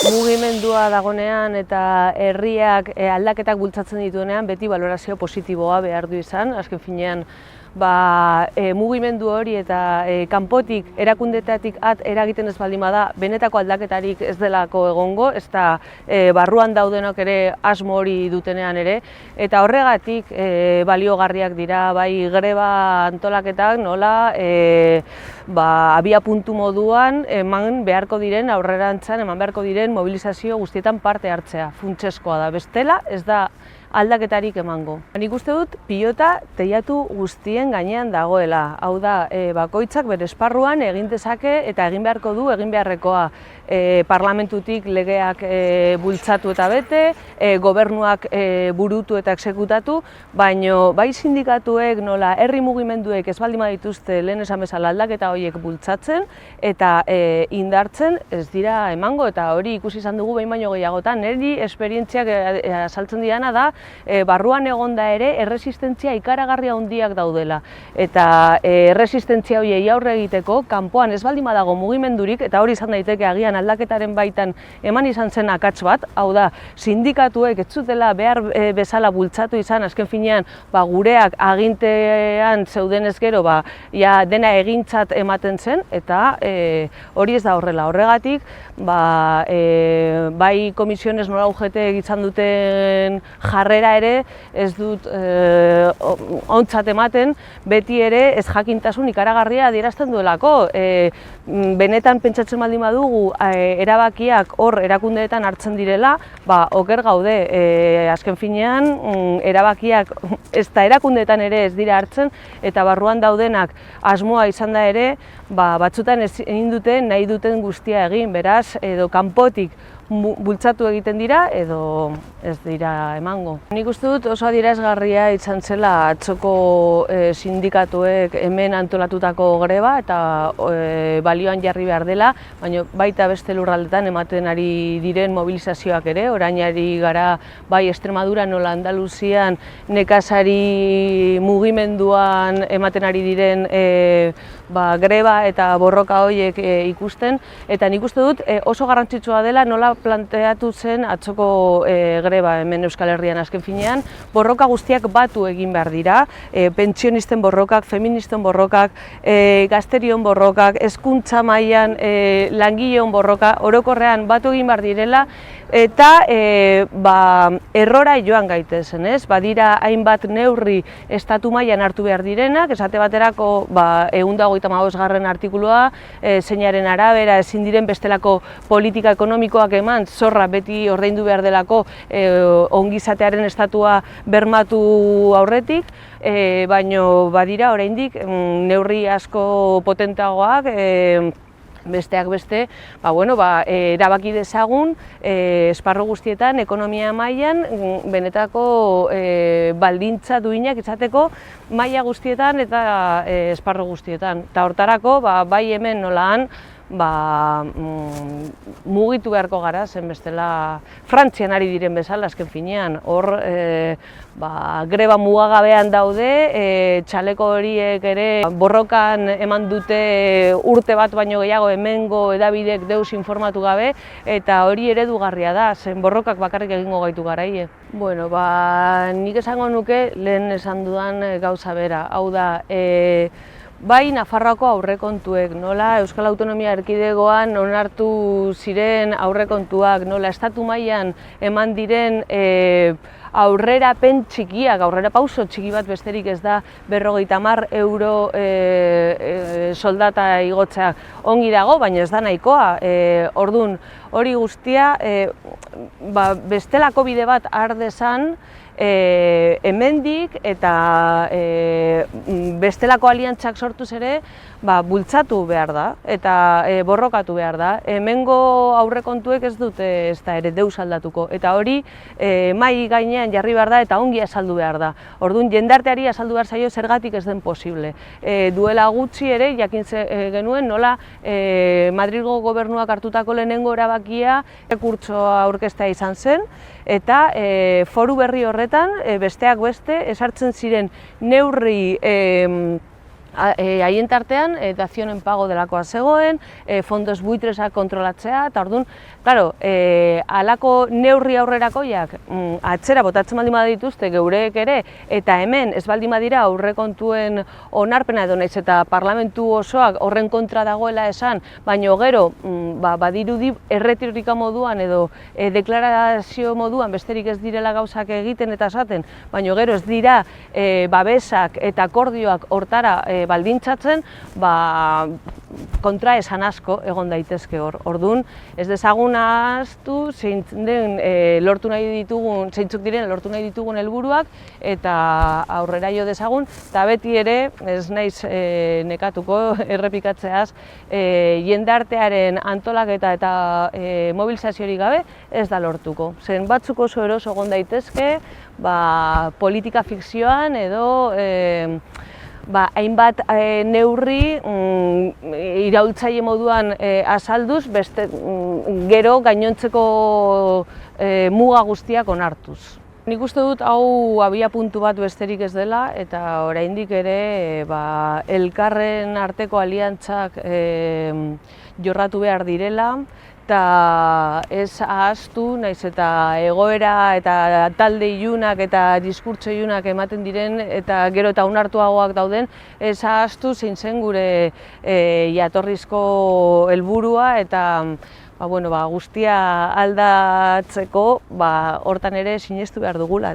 Mugimendua dagonean eta herriak aldaketak bultzatzen dituenean beti balorazio positiboa behar du izan. Azken finean, mugimendu hori eta kanpotik erakundetatik eragiten ez baldin bada, benetako aldaketarik ez delako egongo, ez da barruan daudenok ere asmo hori dutenean ere, eta horregatik baliogarriak dira, bai greba antolaketak nola abia puntu moduan eman beharko diren, aurrerantzan eman beharko diren mobilizazio guztietan parte hartzea, funtsezkoa da, bestela ez da aldaketarik emango. Nik uste dut pilota teilatu guztien gainean dagoela. Hau da, bakoitzak bere esparruan egin dezake eta egin beharko du egin beharrekoa. Parlamentutik legeak bultzatu eta bete, gobernuak burutu eta exekutatu, baino bai sindikatuek nola herri mugimenduek ez baldin badituzte lehen esan bezala aldaketa horiek bultzatzen eta indartzen ez dira emango, eta hori ikusi izan dugu behin baino gehiagotan. Niri esperientziak azaltzen didana da barruan egonda ere erresistentzia ikaragarria handiak daudela, eta erresistentzia horiei aurre egiteko kanpoan ez baldin badago mugimendurik, eta hori izan daiteke agian aldaketaren baitan eman izan zen akats bat, hau da, sindikatuek ez zutela behar bezala bultzatu izan, azken finean gureak agintean zeudenez gero dena egintzat ematen zen, eta hori ez da horrela. Horregatik, bai komisiones nola UGT izan duten jarrera ere ez dut ontzat ematen, beti ere ez jakintasun ikaragarria adierazten duelako. Benetan pentsatzen baldin badugu erabakiak hor erakundeetan hartzen direla, oker gaude. Azken finean erabakiak ez da erakundeetan ere ez dira hartzen, eta barruan daudenak asmoa izan da ere, batzutan egin dute nahi duten guztia egin, beraz, edo kanpotik bultzatu egiten dira edo ez dira emango. Nik uste dut oso adierazgarria izan zela atzoko sindikatuek hemen antolatutako greba, eta balioan jarri behar dela, baina baita beste lurraldetan ematen ari diren mobilizazioak ere. Orain ari gara bai Extremadura nola Andaluzian nekazari mugimenduan ematen ari diren greba eta borroka horiek ikusten, eta nik uste dut oso garrantzitsua dela nola planteatu zen atzoko greba hemen Euskal Herrian. Azken finean, borroka guztiak batu egin behar dira, pentsionisten borrokak, feministen borrokak, gazterion borrokak, hezkuntza mailan langileon borroka, orokorrean batu egin behar direla, eta errora joan gaitezen, ez? Badira hainbat neurri estatu mailan hartu behar direnak, esate baterako 125. artikulua, zeinaren arabera ezin diren bestelako politika ekonomikoak eman, zorra beti ordaindu behar delako ongizatearen estatua bermatu aurretik, baino badira oraindik neurri asko potenteagoak, besteak beste, erabaki dezagun esparru guztietan, ekonomia mailan, benetako baldintza duinak izateko maila guztietan eta esparru guztietan. Eta hortarako, bai hemen nolaan, mugitu beharko gara, zen bestela Frantzian ari diren bezala, azken finean. Hor, greba mugagabean daude, txaleko horiek ere borrokan eman dute urte bat baino gehiago hemengo edabidek deus informatu gabe, eta hori eredugarria da, zen borrokak bakarrik egingo gaitu garaie. Bueno, nik esango nuke lehen esan dudan gauza bera, hau da, bai Nafarroako aurrekontuek, nola Euskal Autonomia Erkidegoan onartu ziren aurrekontuak, nola estatu mailan eman diren aurrerapen txikiak, aurrerapauso txiki bat besterik ez da 50 euro soldata igotzea ongi dago, baina ez da nahikoa. Orduan, hori guztia bestelako bide bat har dezan, hemendik eta bestelako aliantzak sortuz ere bultzatu behar da eta borrokatu behar da. Hemengo aurrekontuek ez dute ez da ere deus aldatuko, eta hori mahai gainean jarri behar da eta ongi azaldu behar da. Orduan, jendarteari azaldu behar zaio zergatik ez den posible. Duela gutxi ere jakin genuen nola Madrilgo gobernuak hartutako lehenengo erabakia errekurtsoa aurkeztea izan zen, eta foru berri horretan besteak beste ezartzen ziren neurri haien tartean, dazion en pago delakoa zegoen, fondos buitresak kontrolatzea, eta orduan, claro, halako neurri aurrerakoiak atzera botatzen baldin badituzte geureek ere, eta hemen ez baldin badira aurrekontuen onarpena edo naiz eta parlamentu osoak horren kontra dagoela esan, baino gero badirudi erretirika moduan edo deklarazio moduan besterik ez direla gauzak egiten eta esaten, baino gero ez dira babesak eta akordioak hortara baldintzatzen, kontra esan asko egon daitezke hor. Orduan, ez dezagun ahaztu zeintzuk diren lortu nahi ditugun helburuak eta aurrera jo dezagun, eta beti ere, ez naiz nekatuko errepikatzeaz, jendartearen antolaketa eta mobilizaziorik gabe ez da lortuko. Zen batzuk oso eroso egon daitezke, politika fikzioan edo hainbat neurri iraultzaile moduan azalduz, gero gainontzeko muga guztiak onartuz. Nik uste dut hau abiapuntu bat besterik ez dela, eta oraindik ere elkarren arteko aliantzak jorratu behar direla, eta ez ahaztu, naiz eta egoera eta talde ilunak eta diskurtso ilunak ematen diren eta gero eta onartuagoak dauden, ez ahaztu zein zen gure jatorrizko helburua eta guztia aldatzeko hortan ere sinestu behar dugula.